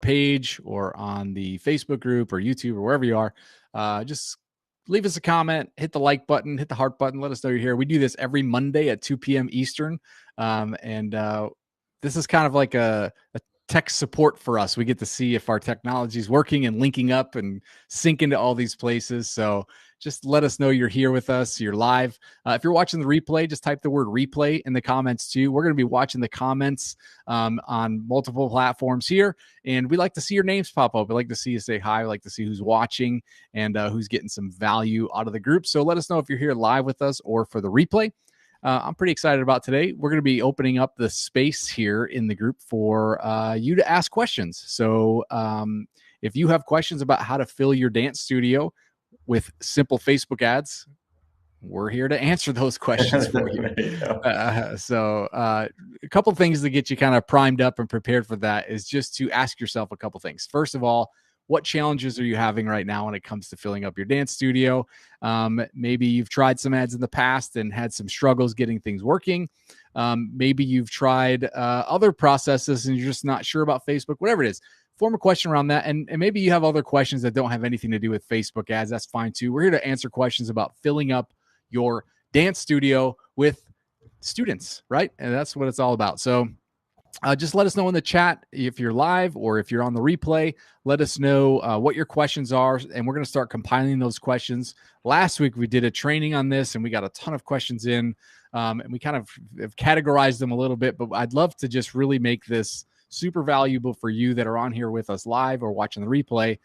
page or on the Facebook group or YouTube or wherever you are, just leave us a comment, hit the like button, hit the heart button. Let us know you're here. We do this every Monday at 2 p.m. Eastern. This is kind of like a tech support for us. We get to see if our technology is working and linking up and sync into all these places. So just let us know you're here with us. You're live. If you're watching the replay, just type the word replay in the comments too. We're going to be watching the comments on multiple platforms here. And we like to see your names pop up. We like to see you say hi. We like to see who's watching and who's getting some value out of the group. So let us know if you're here live with us or for the replay. I'm pretty excited about today. We're going to be opening up the space here in the group for you to ask questions. So if you have questions about how to fill your dance studio with simple Facebook ads, we're here to answer those questions for you. A couple things to get you kind of primed up and prepared for that is just to ask yourself a couple things. First of all, what challenges are you having right now when it comes to filling up your dance studio? Maybe you've tried some ads in the past and had some struggles getting things working. Maybe you've tried other processes and you're just not sure about Facebook, whatever it is. Form a question around that. And maybe you have other questions that don't have anything to do with Facebook ads. That's fine too. We're here to answer questions about filling up your dance studio with students, right? And that's what it's all about. So just let us know in the chat if you're live or if you're on the replay. Let us know what your questions are, and we're going to start compiling those questions. Last week, we did a training on this, and we got a ton of questions in, and we kind of have categorized them a little bit, but I'd love to just really make this super valuable for you that are on here with us live or watching the replay,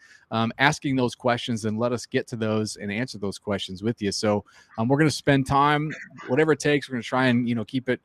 asking those questions, and let us get to those and answer those questions with you. So we're going to spend time, whatever it takes. We're going to try and keep it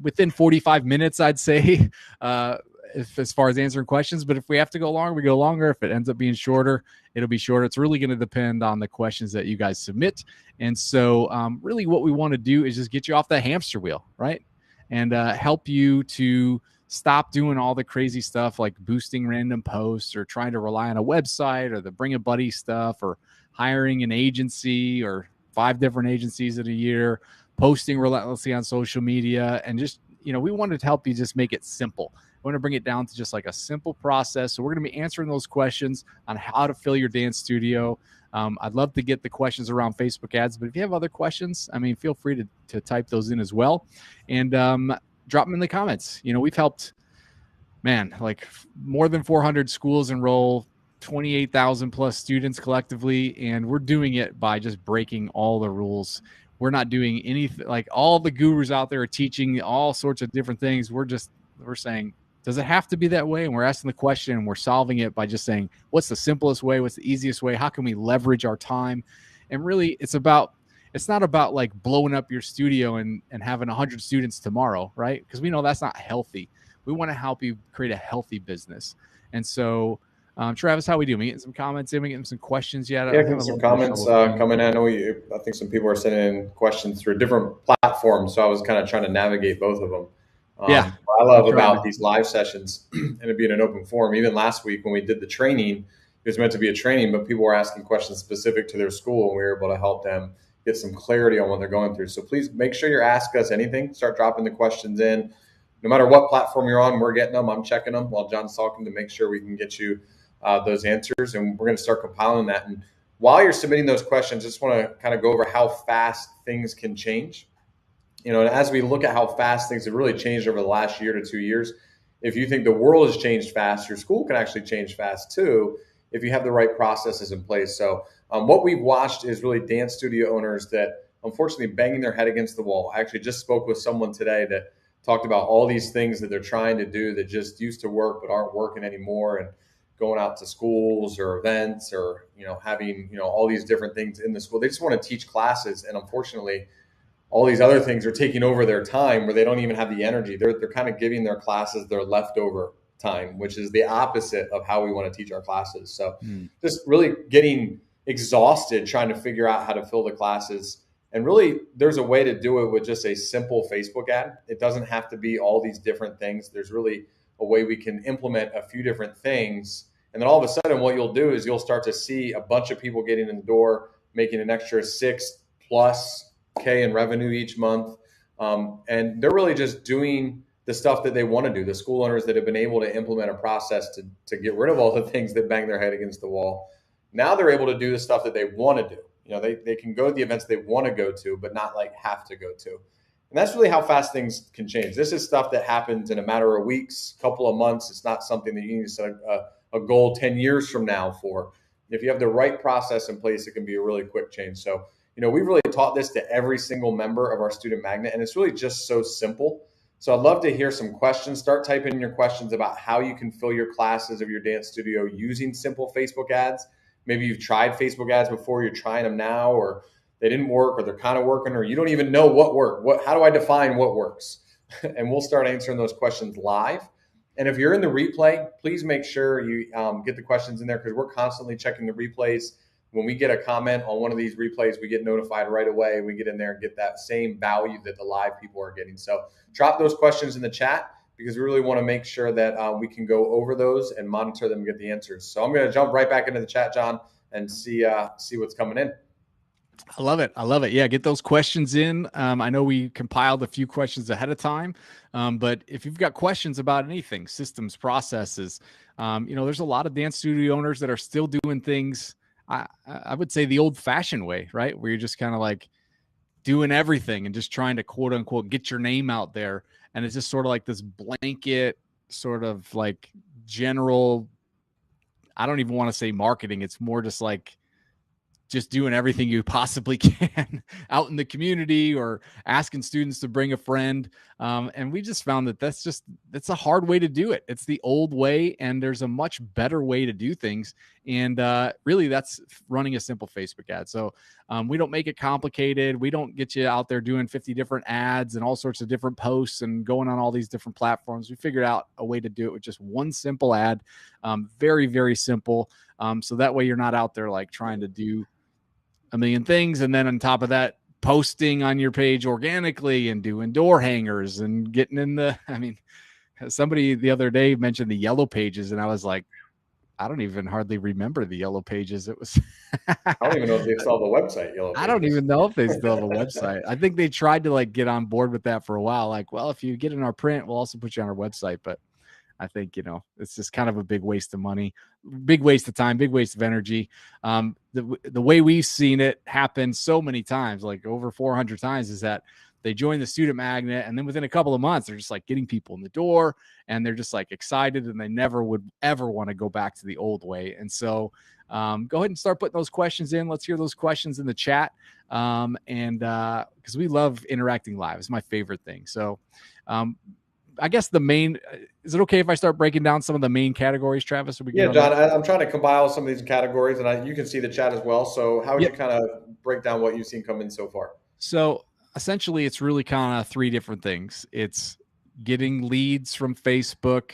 within 45 minutes, I'd say, as far as answering questions. But if we have to go longer, we go longer. If it ends up being shorter, it'll be shorter. It's really going to depend on the questions that you guys submit. And so really what we want to do is just get you off that hamster wheel, right? And help you to stop doing all the crazy stuff like boosting random posts or trying to rely on a website or the bring a buddy stuff or hiring an agency or 5 different agencies in a year, posting relentlessly on social media. And just, we wanted to help you just make it simple. We want to bring it down to just like a simple process. So we're going to be answering those questions on how to fill your dance studio. I'd love to get the questions around Facebook ads, but if you have other questions, feel free to type those in as well. And drop them in the comments. We've helped, like more than 400 schools enroll, 28,000 plus students collectively. And we're doing it by just breaking all the rules. We're not doing anything like all the gurus out there are teaching all sorts of different things. We're saying, does it have to be that way? And we're asking the question and we're solving it by just saying, what's the simplest way? What's the easiest way? How can we leverage our time? And really it's not about like blowing up your studio and having 100 students tomorrow, right? Because we know that's not healthy. We want to help you create a healthy business. And so, Travis, how we do? We getting some comments in? We getting some questions yet? Yeah, some comments coming in. I think some people are sending in questions through different platforms. So I was kind of trying to navigate both of them. Yeah. What I love about these live sessions and it being an open forum, even last week when we did the training, it was meant to be a training, but people were asking questions specific to their school and we were able to help them get some clarity on what they're going through. So please make sure you ask us anything. Start dropping the questions in. No matter what platform you're on, we're getting them. I'm checking them while John's talking to make sure we can get you those answers. And we're going to start compiling that. And while you're submitting those questions, I just want to kind of go over how fast things can change. And as we look at how fast things have really changed over the last year to 2 years, if you think the world has changed fast, your school can actually change fast too, if you have the right processes in place. So what we've watched is really dance studio owners that unfortunately banging their head against the wall. I actually just spoke with someone today that talked about all these things that they're trying to do that just used to work but aren't working anymore, and going out to schools or events or having all these different things in the school. They just want to teach classes, and unfortunately all these other things are taking over their time where they don't even have the energy. They're kind of giving their classes their leftover time, which is the opposite of how we want to teach our classes. So just really getting exhausted trying to figure out how to fill the classes. And really, there's a way to do it with just a simple Facebook ad. It doesn't have to be all these different things. There's really a way we can implement a few different things. And then all of a sudden, what you'll do is you'll start to see a bunch of people getting in the door, making an extra 6+ K in revenue each month. And they're really just doing the the stuff that they want to do, the school owners that have been able to implement a process to get rid of all the things that bang their head against the wall. Now they're able to do the stuff that they want to do. They can go to the events they want to go to, but not like have to go to. And that's really how fast things can change. This is stuff that happens in a matter of weeks, couple of months. It's not something that you need to set a goal 10 years from now for. If you have the right process in place, it can be a really quick change. So, we've really taught this to every single member of our student magnet, and it's really just so simple. So I'd love to hear some questions. Start typing in your questions about how you can fill your classes of your dance studio using simple Facebook ads. Maybe you've tried Facebook ads before, you're trying them now, or they didn't work, or they're kind of working, or you don't even know what worked. How do I define what works? And we'll start answering those questions live. And if you're in the replay, please make sure you get the questions in there, because we're constantly checking the replays. When we get a comment on one of these replays, we get notified right away. We get in there and get that same value that the live people are getting. So drop those questions in the chat, because we really want to make sure that we can go over those and monitor them and get the answers. So I'm going to jump right back into the chat, John, and see what's coming in. I love it. Yeah, get those questions in. I know we compiled a few questions ahead of time, but if you've got questions about anything, systems, processes, there's a lot of dance studio owners that are still doing things, I would say, the old-fashioned way, right? Where you're just kind of like doing everything and just trying to, quote unquote, get your name out there. And it's just sort of like this blanket sort of like general, I don't even want to say marketing. It's more just like just doing everything you possibly can out in the community, or asking students to bring a friend. And we just found that that's a hard way to do it. It's the old way, and there's a much better way to do things. And really, that's running a simple Facebook ad. So we don't make it complicated. We don't get you out there doing 50 different ads and all sorts of different posts and going on all these different platforms. We figured out a way to do it with just one simple ad. Very, very simple. So that way you're not out there like trying to do a million things, and then on top of that, posting on your page organically and doing door hangers and getting in somebody the other day mentioned the yellow pages, and I was like, I don't even hardly remember the yellow pages. It was I don't even know if they still have a website. Yellow pages. I don't even know if they still have a website. I think they tried to like get on board with that for a while. Like, well, if you get in our print, we'll also put you on our website. But I think, it's just kind of a big waste of money, big waste of time, big waste of energy. The way we've seen it happen so many times, like over 400 times, is that they join the student magnet, and then within a couple of months, they're just like getting people in the door, and they're just like excited, and they never would ever want to go back to the old way. And so go ahead and start putting those questions in. Let's hear those questions in the chat. Because we love interacting live. It's my favorite thing. So, I guess is it okay if I start breaking down some of the main categories, Travis? Yeah, John, I'm trying to compile some of these categories, and you can see the chat as well. So how would you kind of break down what you've seen come in so far? So essentially, it's really kind of three different things. It's getting leads from Facebook,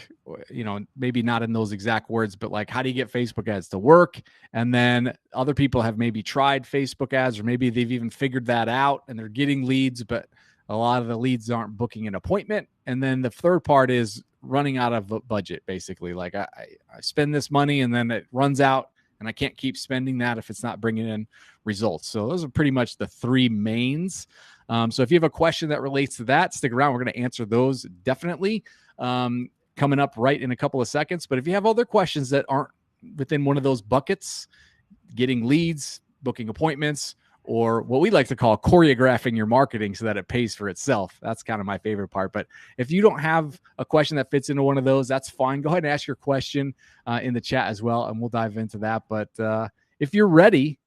maybe not in those exact words, but like, how do you get Facebook ads to work? And then other people have maybe tried Facebook ads, or maybe they've even figured that out and they're getting leads, but a lot of the leads aren't booking an appointment. And then the third part is running out of budget, basically. Like I spend this money and then it runs out, and I can't keep spending that if it's not bringing in results. So those are pretty much the three mains. So if you have a question that relates to that, stick around. We're going to answer those definitely coming up right in a couple of seconds. But if you have other questions that aren't within one of those buckets, getting leads, booking appointments, or what we like to call choreographing your marketing so that it pays for itself. That's kind of my favorite part. But if you don't have a question that fits into one of those, that's fine. Go ahead and ask your question in the chat as well, and we'll dive into that. But if you're ready,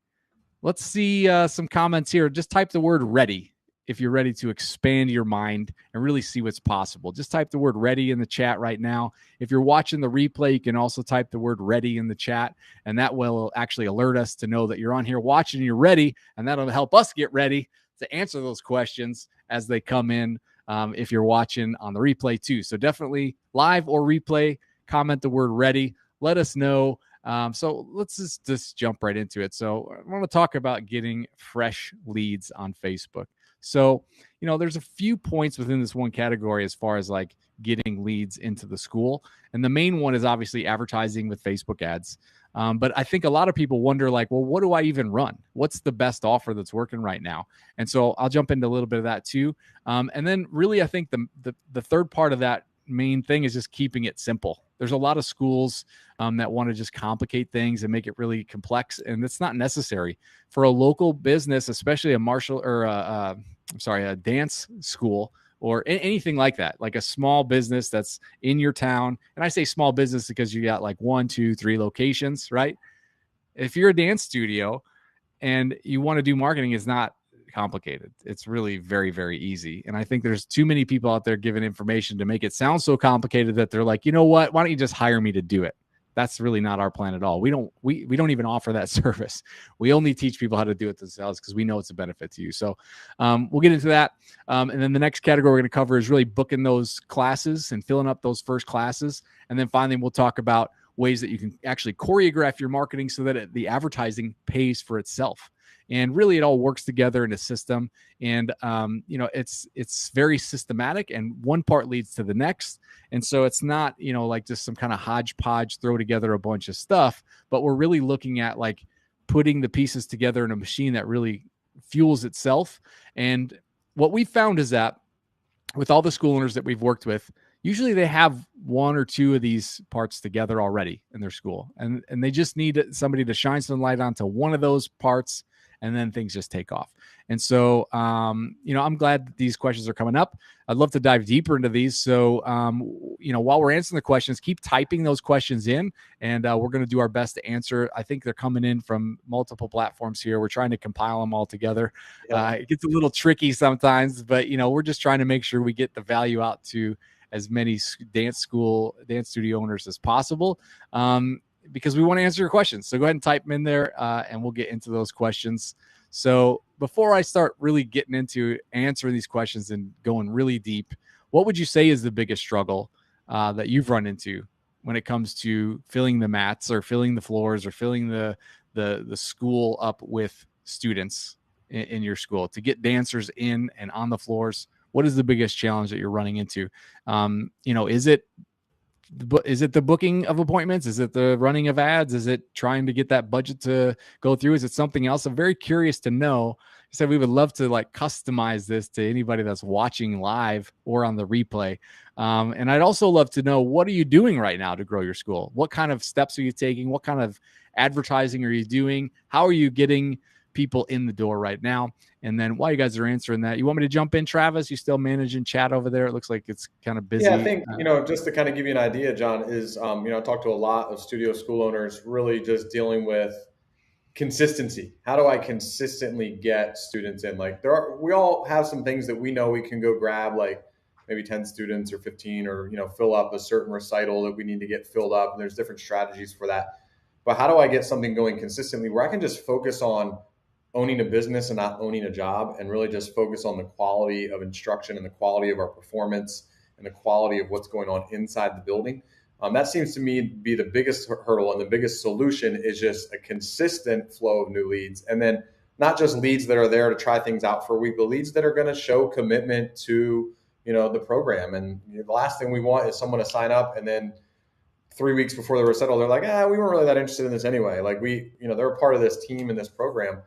let's see some comments here. Just type the word ready if you're ready to expand your mind and really see what's possible. Just type the word ready in the chat right now. If you're watching the replay, you can also type the word ready in the chat, and that will actually alert us to know that you're on here watching and you're ready, and that'll help us get ready to answer those questions as they come in if you're watching on the replay too. So definitely live or replay, comment the word ready. Let us know. So let's just jump right into it. So I want to talk about getting fresh leads on Facebook. So, there's a few points within this one category as far as like getting leads into the school. And the main one is obviously advertising with Facebook ads. But I think a lot of people wonder, like, well, what do I even run? What's the best offer that's working right now? And so I'll jump into a little bit of that too. And then really, I think the third part of that main thing is just keeping it simple. There's a lot of schools that want to just complicate things and make it really complex, and it's not necessary for a local business, especially a martial or a dance school or anything like that, like a small business that's in your town. And I say small business because you got like 1, 2, 3 locations, right? If you're a dance studio and you want to do marketing, is not complicated. It's really very, very easy. And I think there's too many people out there giving information to make it sound so complicated that they're like, you know what, why don't you just hire me to do it? That's really not our plan at all. We don't even offer that service. We only teach people how to do it themselves because we know it's a benefit to you. So we'll get into that. And then the next category we're going to cover is really booking those classes and filling up those first classes. And then finally, we'll talk about ways that you can actually choreograph your marketing so that the advertising pays for itself. And really, it all works together in a system. And it's very systematic, and one part leads to the next. And so it's not like just some kind of hodgepodge, throw together a bunch of stuff, but we're really looking at like putting the pieces together in a machine that really fuels itself. And what we found is that with all the school owners that we've worked with, usually they have 1 or 2 of these parts together already in their school, and they just need somebody to shine some light onto one of those parts, and then things just take off. And so, I'm glad that these questions are coming up. I'd love to dive deeper into these. So, while we're answering the questions, keep typing those questions in, and we're going to do our best to answer. I think they're coming in from multiple platforms here. We're trying to compile them all together. Yeah. It gets a little tricky sometimes, but, we're just trying to make sure we get the value out to as many dance studio owners as possible. Because we want to answer your questions. So go ahead and type them in there, and we'll get into those questions. So before I start really getting into answering these questions and going really deep, what would you say is the biggest struggle that you've run into when it comes to filling the mats or filling the floors or filling the school up with students in your school to get dancers in and on the floors? What is the biggest challenge that you're running into? Is it the booking of appointments? Is it the running of ads? Is it trying to get that budget to go through? Is it something else? I'm very curious to know. I said we would love to like customize this to anybody that's watching live or on the replay. And I'd also love to know, what are you doing right now to grow your school? What kind of steps are you taking? What kind of advertising are you doing? How are you getting people in the door right now? And then while you guys are answering that, you want me to jump in, Travis? You still managing chat over there? It looks like it's kind of busy. Yeah, I think, just to kind of give you an idea, John, is, I talked to a lot of studio school owners really just dealing with consistency. How do I consistently get students in? Like we all have some things that we know we can go grab, like maybe 10 students or 15, or, fill up a certain recital that we need to get filled up. And there's different strategies for that. But how do I get something going consistently where I can just focus on owning a business and not owning a job, and really just focus on the quality of instruction and the quality of our performance and the quality of what's going on inside the building? That seems to me be the biggest hurdle, and the biggest solution is just a consistent flow of new leads. And then not just leads that are there to try things out for a week, but leads that are going to show commitment to, the program. And the last thing we want is someone to sign up and then 3 weeks before the recital, they're like, we weren't really that interested in this anyway. Like they're a part of this team and this program.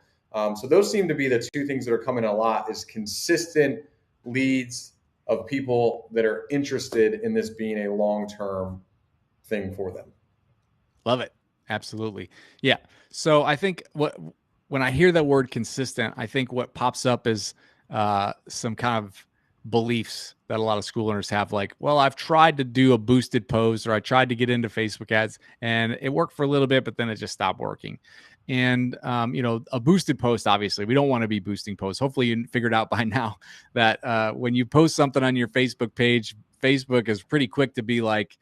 So those seem to be the 2 things that are coming a lot, is consistent leads of people that are interested in this being a long-term thing for them. Love it. Absolutely. Yeah. So I think when I hear that word consistent, I think what pops up is some kind of beliefs that a lot of school owners have, like, well, I've tried to do a boosted post, or I tried to get into Facebook ads and it worked for a little bit, but then it just stopped working. And, a boosted post, obviously, we don't want to be boosting posts. Hopefully you figured out by now that when you post something on your Facebook page, Facebook is pretty quick to be like,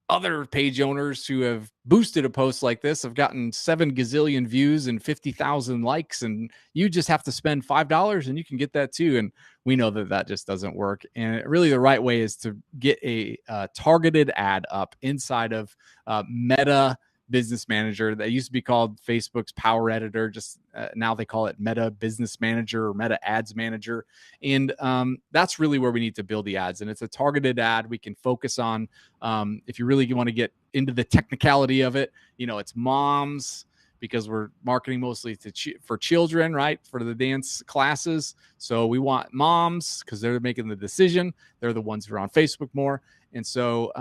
other page owners who have boosted a post like this have gotten 7 gazillion views and 50,000 likes, and you just have to spend $5 and you can get that too. And we know that just doesn't work. And really the right way is to get a targeted ad up inside of Meta Business Manager. That used to be called Facebook's Power Editor. Just now they call it Meta Business Manager or Meta Ads Manager. And that's really where we need to build the ads. And it's a targeted ad we can focus on. If you really want to get into the technicality of it, it's moms, because we're marketing mostly for children, right? For the dance classes. So we want moms because they're making the decision. They're the ones who are on Facebook more. And so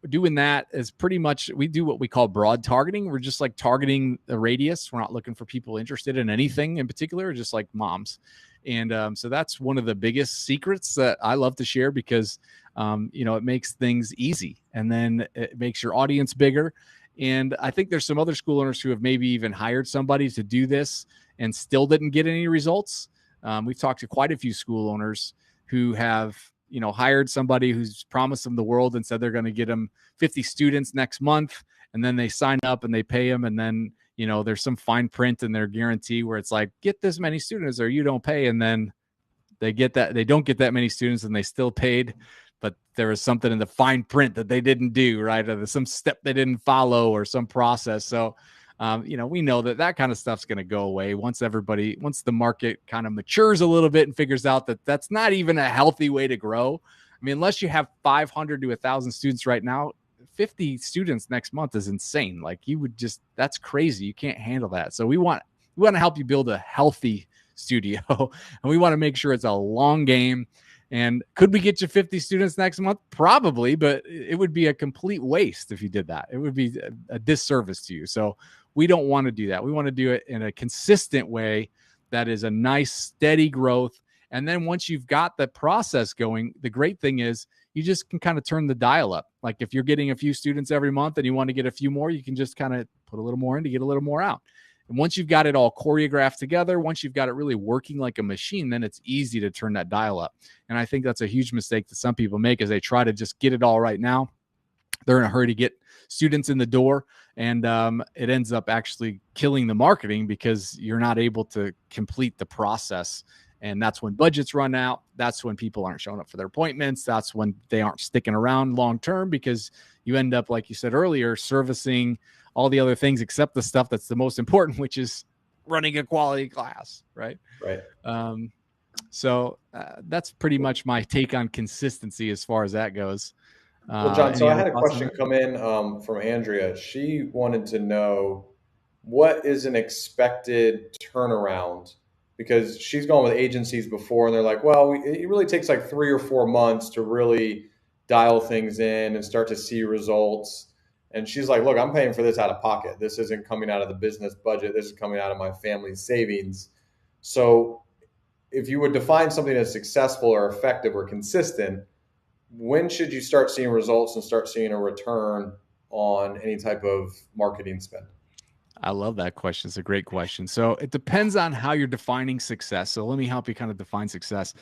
doing that is pretty much, we do what we call broad targeting. We're just like targeting the radius. We're not looking for people interested in anything in particular, just like moms. And so that's one of the biggest secrets that I love to share because, it makes things easy, and then it makes your audience bigger. And I think there's some other school owners who have maybe even hired somebody to do this and still didn't get any results. We've talked to quite a few school owners who have, hired somebody who's promised them the world and said they're going to get them 50 students next month. And then they sign up and they pay them. And then, there's some fine print in their guarantee where it's like, get this many students or you don't pay. And then they don't get that many students and they still paid, but there was something in the fine print that they didn't do, right? Or there's some step they didn't follow or some process. So, we know that kind of stuff's going to go away once the market kind of matures a little bit and figures out that that's not even a healthy way to grow. I mean, unless you have 500 to 1,000 students right now, 50 students next month is insane. Like that's crazy. You can't handle that. So we want to help you build a healthy studio and we want to make sure it's a long game. And could we get you 50 students next month? Probably, but it would be a complete waste if you did that. It would be a disservice to you. So we don't want to do that. We want to do it in a consistent way that is a nice, steady growth. And then once you've got the process going, the great thing is you just can kind of turn the dial up. Like if you're getting a few students every month and you want to get a few more, you can just kind of put a little more in to get a little more out. And once you've got it all choreographed together, once you've got it really working like a machine, then it's easy to turn that dial up. And I think that's a huge mistake that some people make is they try to just get it all right now. They're in a hurry to get students in the door, and it ends up actually killing the marketing because you're not able to complete the process. And that's when budgets run out. That's when people aren't showing up for their appointments. That's when they aren't sticking around long term because you end up, like you said earlier, servicing all the other things except the stuff that's the most important, which is running a quality class, right? Right. So that's pretty much my take on consistency as far as that goes. Well, John, so I had a question come in from Andrea. She wanted to know what is an expected turnaround, because she's gone with agencies before and they're like, well, it really takes like 3 or 4 months to really dial things in and start to see results. And she's like, look, I'm paying for this out of pocket. This isn't coming out of the business budget. This is coming out of my family's savings. So if you would define something as successful or effective or consistent, when should you start seeing results and start seeing a return on any type of marketing spend? I love that question. It's a great question. So it depends on how you're defining success. So let me help you kind of define success.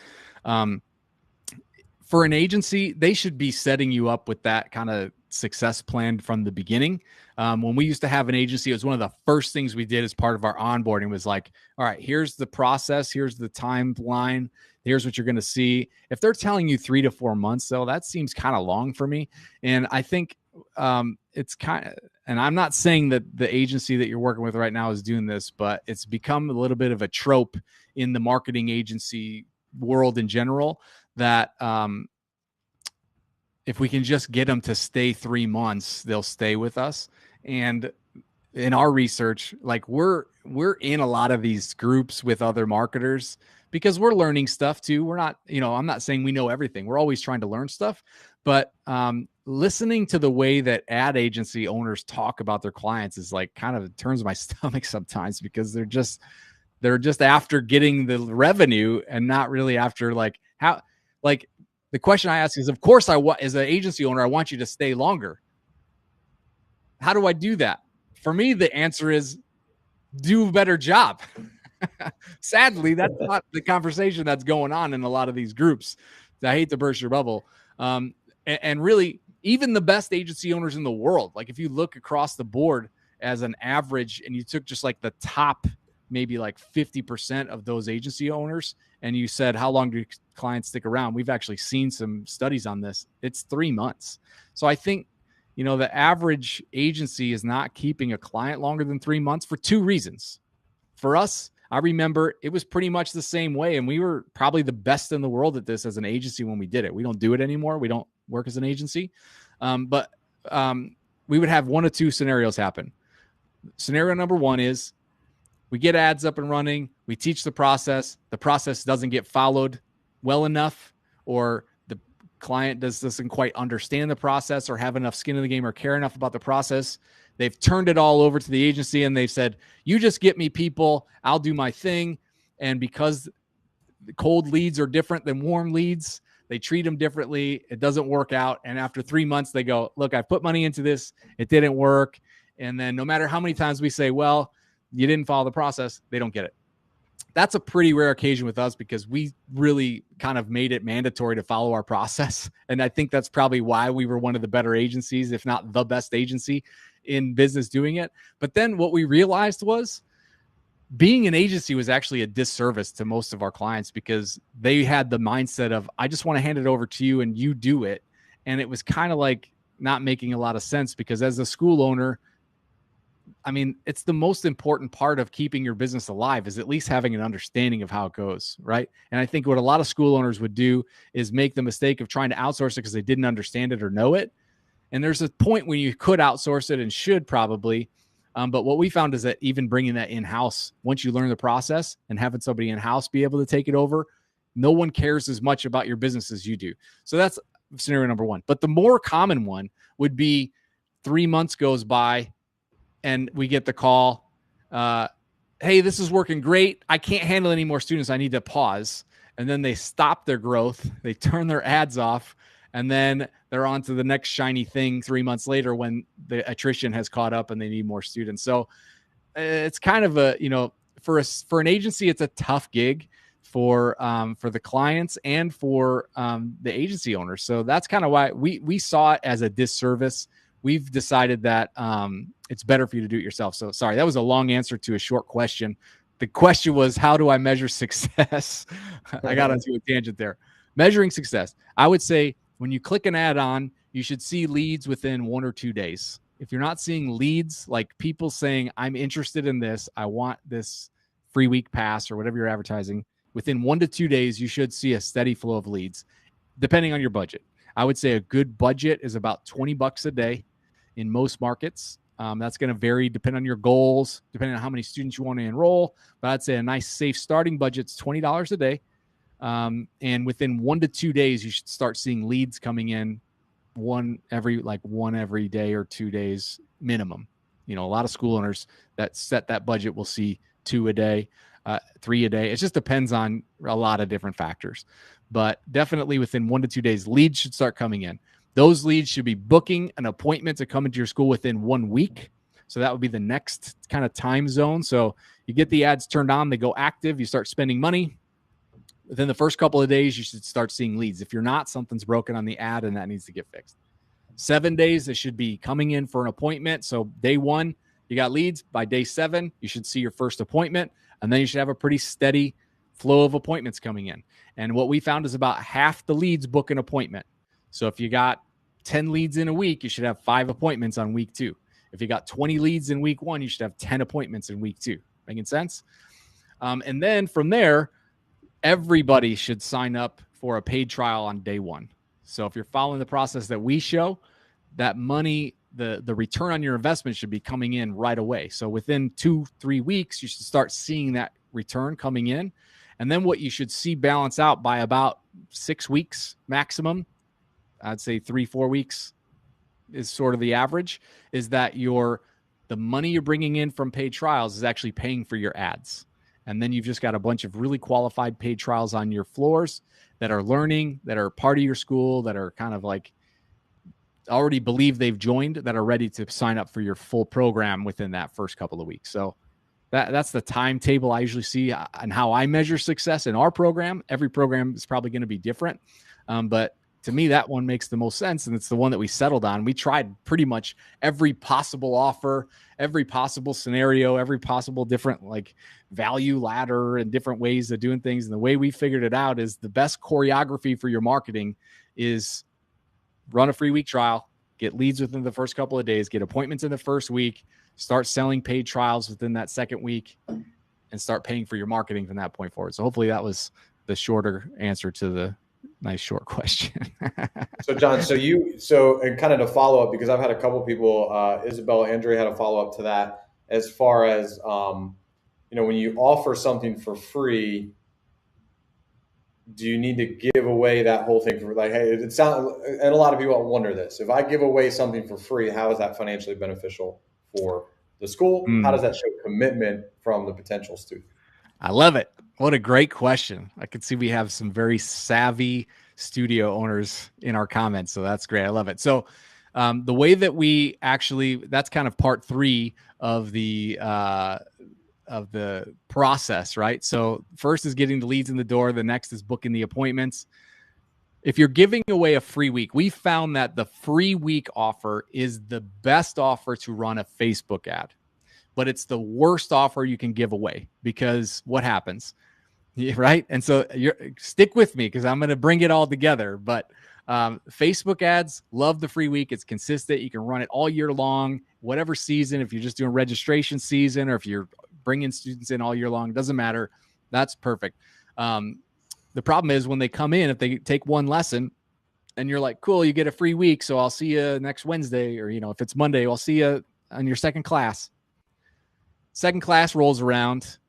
For an agency, they should be setting you up with that kind of success plan from the beginning. When we used to have an agency, it was one of the first things we did as part of our onboarding was like, all right, here's the process. Here's the timeline. Here's what you're going to see. If they're telling you 3 to 4 months, though, that seems kind of long for me. And I think it's kind of, and I'm not saying that the agency that you're working with right now is doing this, but it's become a little bit of a trope in the marketing agency world in general that if we can just get them to stay 3 months, they'll stay with us. And in our research, like we're in a lot of these groups with other marketers because we're learning stuff too. We're not, I'm not saying we know everything. We're always trying to learn stuff, but listening to the way that ad agency owners talk about their clients is like kind of turns my stomach sometimes because they're just after getting the revenue and not really after like how, like the question I ask is, of course as an agency owner, I want you to stay longer. How do I do that? For me, the answer is do a better job. Sadly, that's not the conversation that's going on in a lot of these groups. I hate to burst your bubble. And really, even the best agency owners in the world, like if you look across the board as an average and you took just like the top, maybe like 50% of those agency owners, and you said, how long do clients stick around? We've actually seen some studies on this. It's 3 months. So I think, the average agency is not keeping a client longer than 3 months for 2 reasons. For us, I remember it was pretty much the same way. And we were probably the best in the world at this as an agency when we did it. We don't do it anymore. We don't work as an agency. But we would have 1 of 2 scenarios happen. Scenario number one is we get ads up and running. We teach the process. The process doesn't get followed well enough, or the client doesn't quite understand the process or have enough skin in the game or care enough about the process. They've turned it all over to the agency and they've said, you just get me people, I'll do my thing. And because cold leads are different than warm leads, they treat them differently. It doesn't work out. And after 3 months, they go, look, I put money into this. It didn't work. And then no matter how many times we say, well, you didn't follow the process, they don't get it. That's a pretty rare occasion with us because we really kind of made it mandatory to follow our process. And I think that's probably why we were one of the better agencies, if not the best agency in business doing it. But then what we realized was being an agency was actually a disservice to most of our clients because they had the mindset of, I just want to hand it over to you and you do it. And it was kind of like not making a lot of sense because as a school owner, I mean, it's the most important part of keeping your business alive is at least having an understanding of how it goes, right? And I think what a lot of school owners would do is make the mistake of trying to outsource it because they didn't understand it or know it. And there's a point when you could outsource it and should probably. But what we found is that even bringing that in-house, once you learn the process and having somebody in-house be able to take it over, no one cares as much about your business as you do. So that's scenario number one. But the more common one would be 3 months goes by and we get the call, hey, this is working great. I can't handle any more students. I need to pause. And then they stop their growth. They turn their ads off. And then they're on to the next shiny thing 3 months later when the attrition has caught up and they need more students. So it's kind of a, for an agency, it's a tough gig for the clients and for the agency owners. So that's kind of why we saw it as a disservice. We've decided that it's better for you to do it yourself. So sorry, that was a long answer to a short question. The question was, how do I measure success? I got into a tangent there. Measuring success. I would say when you click an ad on, you should see leads within 1 or 2 days. If you're not seeing leads, like people saying, I'm interested in this, I want this free week pass or whatever you're advertising, within 1 to 2 days, you should see a steady flow of leads, depending on your budget. I would say a good budget is about $20 a day in most markets. That's going to vary depending on your goals, depending on how many students you want to enroll. But I'd say a nice, safe starting budget's $20 a day. And within 1 to 2 days, you should start seeing leads coming in one every day or 2 days minimum. A lot of school owners that set that budget will see 2 a day, 3 a day. It just depends on a lot of different factors, but definitely within 1 to 2 days, leads should start coming in. Those leads should be booking an appointment to come into your school within 1 week. So that would be the next kind of time zone. So you get the ads turned on, they go active, you start spending money. Within the first couple of days, you should start seeing leads. If you're not, something's broken on the ad and that needs to get fixed. 7 days, they should be coming in for an appointment. So day 1, you got leads. By day 7, you should see your first appointment. And then you should have a pretty steady flow of appointments coming in. And what we found is about half the leads book an appointment. So if you got 10 leads in a week, you should have 5 appointments on week 2. If you got 20 leads in week 1, you should have 10 appointments in week 2. Making sense? And then from there, everybody should sign up for a paid trial on day 1. So if you're following the process that we show, that money, the return on your investment should be coming in right away. So within 2-3 weeks, you should start seeing that return coming in. And then what you should see balance out by about 6 weeks maximum, I'd say 3-4 weeks is sort of the average, is that the money you're bringing in from paid trials is actually paying for your ads. And then you've just got a bunch of really qualified paid trials on your floors that are learning, that are part of your school, that are kind of like already believe they've joined, that are ready to sign up for your full program within that first couple of weeks. So that's the timetable I usually see and how I measure success in our program. Every program is probably going to be different. But to me, that one makes the most sense. And it's the one that we settled on. We tried pretty much every possible offer, every possible scenario, every possible different like value ladder and different ways of doing things. And the way we figured it out is the best choreography for your marketing is run a free week trial, get leads within the first couple of days, get appointments in the first week, start selling paid trials within that second week, and start paying for your marketing from that point forward. So hopefully that was the shorter answer to the nice short question. So John, and kind of to follow up, because I've had a couple people, Isabel, Andrea had a follow up to that. as far as, when you offer something for free, do you need to give away that whole thing for, like, hey, it sounds, and a lot of people wonder this, if I give away something for free, how is that financially beneficial for the school? How does that show commitment from the potential student? I love it. What a great question. I can see we have some very savvy studio owners in our comments. So that's great. I love it. So the way that we actually, that's kind of part 3 of the process, right? So first is getting the leads in the door. The next is booking the appointments. If you're giving away a free week, we found that the free week offer is the best offer to run a Facebook ad, but it's the worst offer you can give away, because what happens, right? And so stick with me, because I'm going to bring it all together. But Facebook ads, love the free week. It's consistent. You can run it all year long, whatever season. If you're just doing registration season, or if you're bringing students in all year long, doesn't matter. That's perfect. The problem is when they come in, if they take one lesson and you're like, cool, you get a free week, so I'll see you next Wednesday, or, if it's Monday, I'll see you on your second class. Second class rolls around,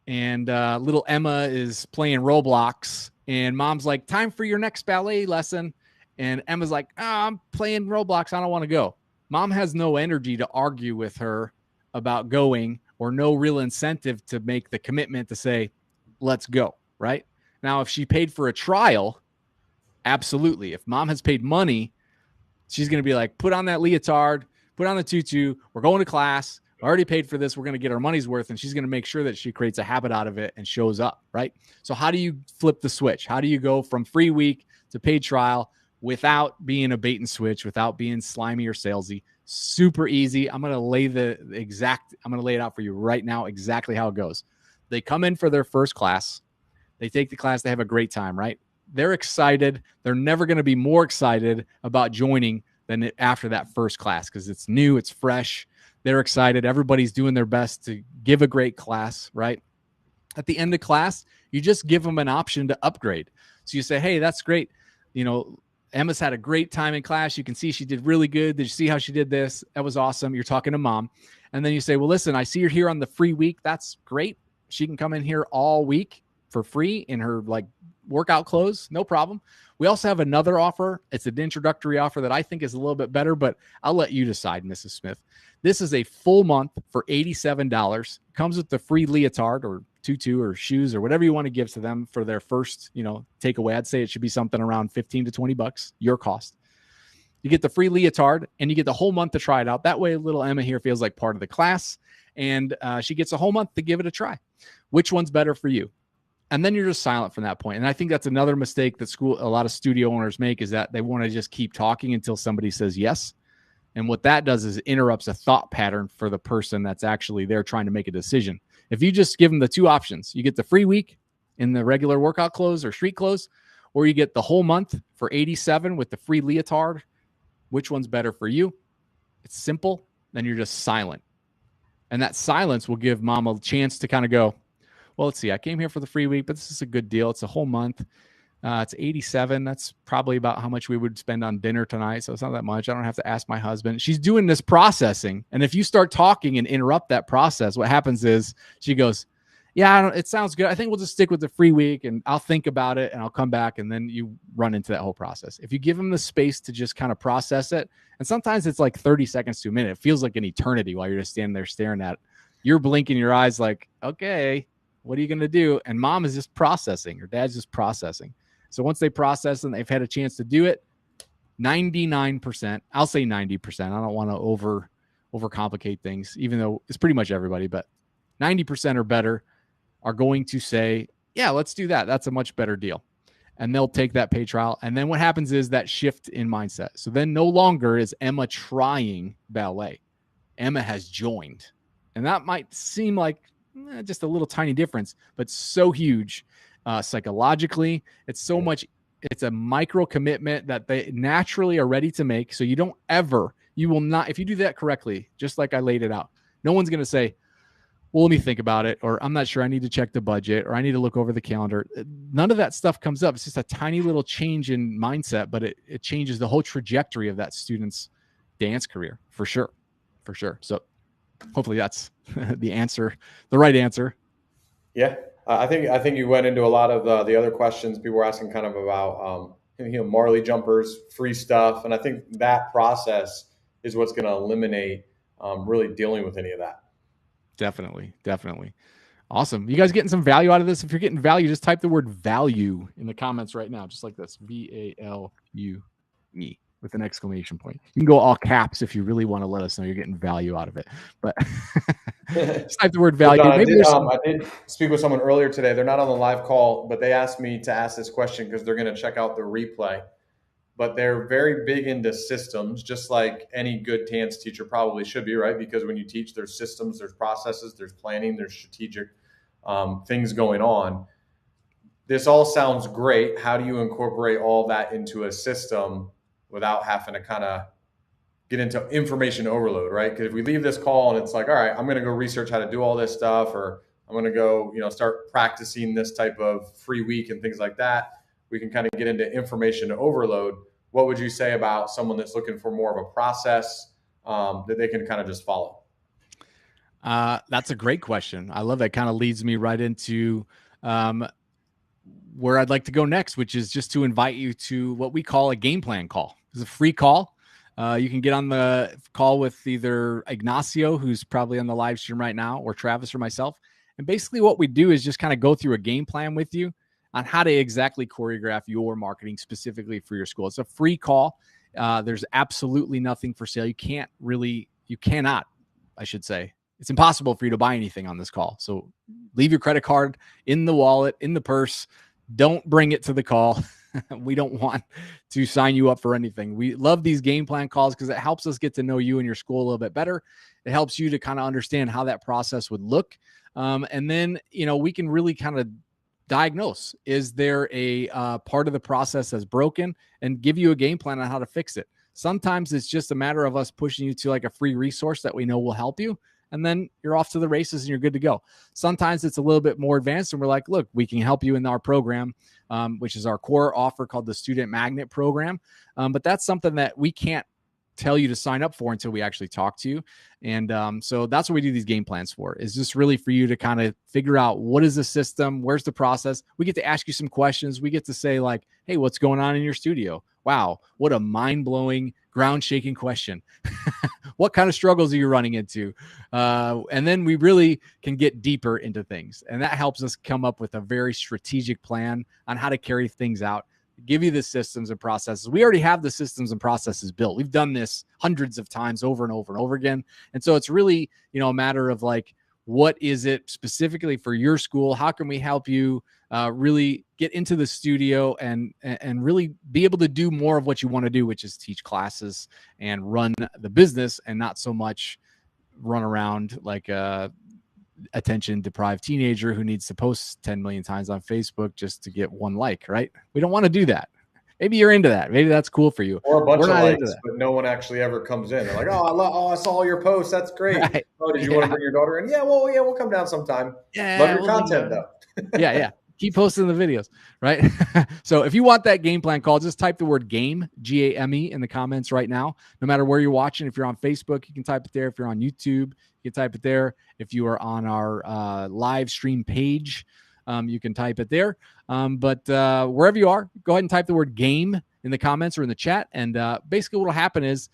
and little Emma is playing Roblox, and mom's like, time for your next ballet lesson. And Emma's like, I'm playing Roblox, I don't want to go. Mom has no energy to argue with her about going, or no real incentive to make the commitment to say, let's go, right? Now, if she paid for a trial, absolutely. If mom has paid money, she's going to be like, put on that leotard, put on the tutu, we're going to class, I already paid for this, we're going to get our money's worth. And she's going to make sure that she creates a habit out of it and shows up, right? So how do you flip the switch? How do you go from free week to paid trial without being a bait and switch, without being slimy or salesy? Super easy. I'm going to lay it out for you right now, exactly how it goes. They come in for their first class. They take the class. They have a great time, right? They're excited. They're never going to be more excited about joining than after that first class, because it's new, it's fresh. They're excited. Everybody's doing their best to give a great class, right? At the end of class, you just give them an option to upgrade. So you say, hey, that's great. Emma's had a great time in class. You can see she did really good. Did you see how she did this? That was awesome. You're talking to mom. And then you say, well, listen, I see you're here on the free week. That's great. She can come in here all week for free in her workout clothes. No problem. We also have another offer. It's an introductory offer that I think is a little bit better, but I'll let you decide, Mrs. Smith. This is a full month for $87. Comes with the free leotard or tutu or shoes or whatever you want to give to them for their first, takeaway. I'd say it should be something around 15 to 20 bucks, your cost. You get the free leotard and you get the whole month to try it out. That way, little Emma here feels like part of the class, and she gets a whole month to give it a try. Which one's better for you? And then you're just silent from that point. And I think that's another mistake that a lot of studio owners make, is that they want to just keep talking until somebody says yes. And what that does is it interrupts a thought pattern for the person that's actually there trying to make a decision. If you just give them the two options, you get the free week in the regular workout clothes or street clothes, or you get the whole month for $87 with the free leotard, which one's better for you? It's simple. Then you're just silent. And that silence will give mom a chance to kind of go, well, let's see, I came here for the free week, but this is a good deal. It's a whole month. It's $87. That's probably about how much we would spend on dinner tonight. So it's not that much. I don't have to ask my husband. She's doing this processing. And if you start talking and interrupt that process, what happens is she goes, yeah, it sounds good. I think we'll just stick with the free week, and I'll think about it and I'll come back. And then you run into that whole process. If you give them the space to just kind of process it, and sometimes it's like 30 seconds to a minute. It feels like an eternity while you're just standing there staring at it. You're blinking your eyes like, okay, what are you going to do? And mom is just processing. Her dad's just processing. So once they process and they've had a chance to do it, 99%, I'll say 90%. I don't want to overcomplicate things, even though it's pretty much everybody, but 90% or better are going to say, yeah, let's do that. That's a much better deal. And they'll take that pay trial. And then what happens is that shift in mindset. So then no longer is Emma trying ballet. Emma has joined. And that might seem like just a little tiny difference, but so huge psychologically. It's so much. It's a micro commitment that they naturally are ready to make. So you will not, if you do that correctly, just like I laid it out, no one's going to say, well, let me think about it, or I'm not sure, I need to check the budget, or I need to look over the calendar. None of that stuff comes up. It's just a tiny little change in mindset, but it changes the whole trajectory of that student's dance career for sure. So Hopefully that's the answer, the right answer. Yeah, I think you went into a lot of the other questions people were asking, kind of about Marley jumpers, free stuff, and I think that process is what's going to eliminate really dealing with any of that. Definitely, definitely. Awesome. You guys getting some value out of this? If you're getting value, just type the word value in the comments right now, just like this, VALUE with an exclamation point. You can go all caps if you really want to let us know you're getting value out of it. But just type the word Well, value. John, Maybe I did speak with someone earlier today. They're not on the live call, but they asked me to ask this question because they're going to check out the replay. But they're very big into systems, just like any good dance teacher probably should be, right? Because when you teach, there's systems, there's processes, there's planning, there's strategic things going on. This all sounds great. How do you incorporate all that into a system without having to kind of get into information overload, right? Because if we leave this call and it's like, all right, I'm going to go research how to do all this stuff, or I'm going to go, start practicing this type of free week and things like that, we can kind of get into information overload. What would you say about someone that's looking for more of a process that they can kind of just follow? That's a great question. I love that. Kind of leads me right into where I'd like to go next, which is just to invite you to what we call a game plan call. It's a free call. You can get on the call with either Ignacio, who's probably on the live stream right now, or Travis or myself. And basically what we do is just kind of go through a game plan with you on how to exactly choreograph your marketing specifically for your school. It's a free call. There's absolutely nothing for sale. You cannot, I should say. It's impossible for you to buy anything on this call. So leave your credit card in the wallet, in the purse. Don't bring it to the call. We don't want to sign you up for anything. We love these game plan calls because it helps us get to know you and your school a little bit better. It helps you to kind of understand how that process would look. And then, we can really kind of diagnose, is there a part of the process that's broken, and give you a game plan on how to fix it. Sometimes it's just a matter of us pushing you to like a free resource that we know will help you. And then you're off to the races and you're good to go. Sometimes it's a little bit more advanced and we're like, look, we can help you in our program, which is our core offer called the Student Magnet Program. But that's something that we can't tell you to sign up for until we actually talk to you. And so that's what we do these game plans for, is just really for you to kind of figure out what is the system, where's the process. We get to ask you some questions. We get to say like, hey, what's going on in your studio? Wow, what a mind-blowing, ground-shaking question. What kind of struggles are you running into? And then we really can get deeper into things. And that helps us come up with a very strategic plan on how to carry things out, give you the systems and processes. We already have the systems and processes built. We've done this hundreds of times over and over and over again. And so it's really, a matter of like, what is it specifically for your school? How can we help you really get into the studio and really be able to do more of what you want to do, which is teach classes and run the business, and not so much run around like a attention deprived teenager who needs to post 10 million times on Facebook just to get one like, right? We don't want to do that. Maybe you're into that. Maybe that's cool for you. Or a bunch of likes, but no one actually ever comes in. They're like, I saw your post. That's great. Right. Oh, did you want to bring your daughter in? Yeah, we'll come down sometime. Yeah, love your content though. Yeah. Keep posting the videos, right? So if you want that game plan call, just type the word game, GAME, in the comments right now. No matter where you're watching, if you're on Facebook, you can type it there. If you're on YouTube, you can type it there. If you are on our live stream page, you can type it there. But wherever you are, go ahead and type the word game in the comments or in the chat. And basically what will happen is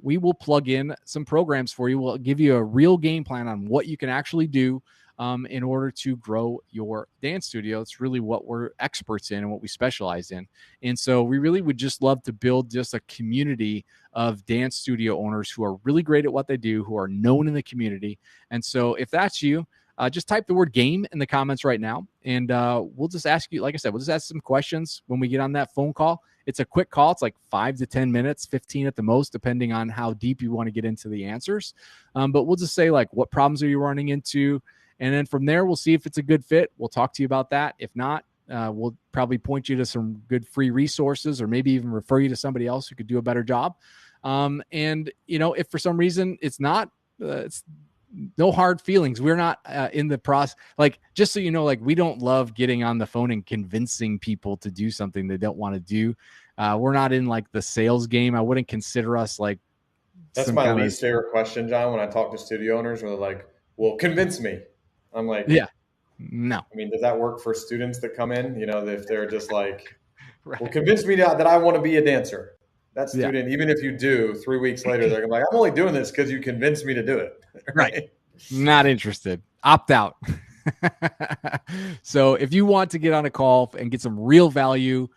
we will plug in some programs for you. We'll give you a real game plan on what you can actually do in order to grow your dance studio. It's really what we're experts in and what we specialize in. And so we really would just love to build just a community of dance studio owners who are really great at what they do, who are known in the community. And so if that's you, just type the word game in the comments right now. And we'll just ask you, like I said, we'll just ask some questions when we get on that phone call. It's a quick call. It's like 5 to 10 minutes, 15 at the most, depending on how deep you want to get into the answers. But we'll just say like, what problems are you running into? And then from there, we'll see if it's a good fit. We'll talk to you about that. If not, we'll probably point you to some good free resources, or maybe even refer you to somebody else who could do a better job. And, if for some reason it's not, it's no hard feelings. We're not in the process. Like, just so you know, like, we don't love getting on the phone and convincing people to do something they don't want to do. We're not in like the sales game. I wouldn't consider us like That's some my kind of, least favorite question, John, when I talk to studio owners where they're like, well, convince me. I'm like, yeah, no, I mean, does that work for students that come in? You know, if they're just like, well, right. convince me that I want to be a dancer. That Yeah, student, even if you do, 3 weeks later, they're gonna be like, I'm only doing this because you convinced me to do it. right. Right? Not interested. Opt out. So if you want to get on a call and get some real value,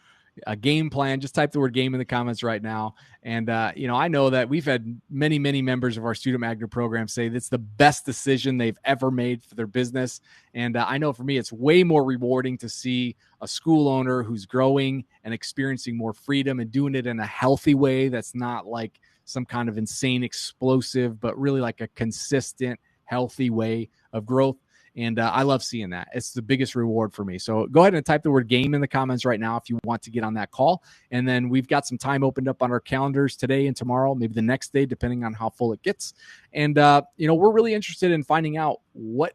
a game plan, just type the word game in the comments right now. And, I know that we've had many, many members of our student magnet program say that's the best decision they've ever made for their business. And I know for me, it's way more rewarding to see a school owner who's growing and experiencing more freedom and doing it in a healthy way. That's not like some kind of insane explosive, but really like a consistent, healthy way of growth. And I love seeing that. It's the biggest reward for me. So go ahead and type the word game in the comments right now if you want to get on that call. And then we've got some time opened up on our calendars today and tomorrow, maybe the next day, depending on how full it gets. And, we're really interested in finding out what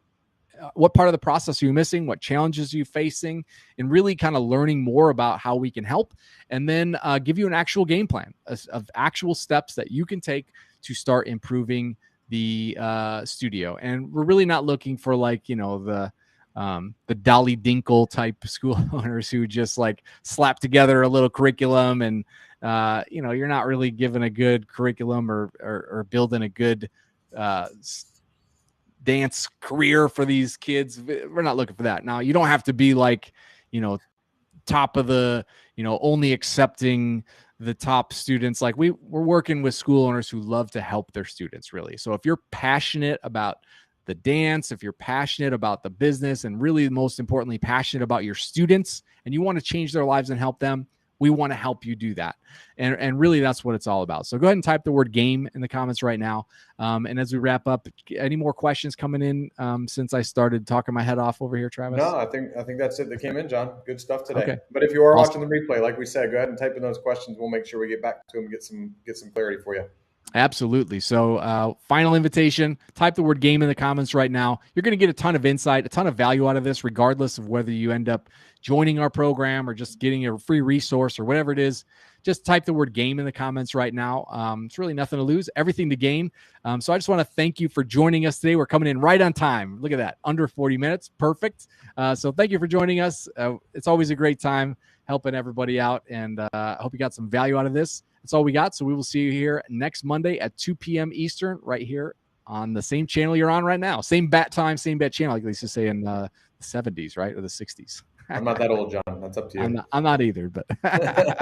part of the process are you missing, what challenges are you facing, and really kind of learning more about how we can help. And then give you an actual game plan of actual steps that you can take to start improving the studio. And we're really not looking for the Dolly Dinkle type school owners who just like slap together a little curriculum and you're not really given a good curriculum or building a good dance career for these kids. We're not looking for that. Now, you don't have to be like, top of the, only accepting the top students. Like we're working with school owners who love to help their students, really. So if you're passionate about the dance, if you're passionate about the business, and really most importantly, passionate about your students, and you want to change their lives and help them, we want to help you do that. And really that's what it's all about. So go ahead and type the word game in the comments right now. And as we wrap up, any more questions coming in since I started talking my head off over here, Travis? No, I think that's it that came in, John. Good stuff today. Okay. But if you are Awesome. watching the replay, like we said, go ahead and type in those questions. We'll make sure we get back to them and get some clarity for you. Absolutely. So final invitation, type the word game in the comments right now. You're going to get a ton of insight, a ton of value out of this, regardless of whether you end up joining our program or just getting a free resource or whatever it is. Just type the word game in the comments right now. It's really nothing to lose, everything to gain. So I just want to thank you for joining us today. We're coming in right on time. Look at that, under 40 minutes. Perfect. So thank you for joining us. It's always a great time helping everybody out. And I hope you got some value out of this. That's all we got. So we will see you here next Monday at 2 p.m. Eastern, right here on the same channel you're on right now. Same bat time, same bat channel, like they used to say in the 70s, right? Or the 60s. I'm not that old, John. That's up to you. I'm not either, but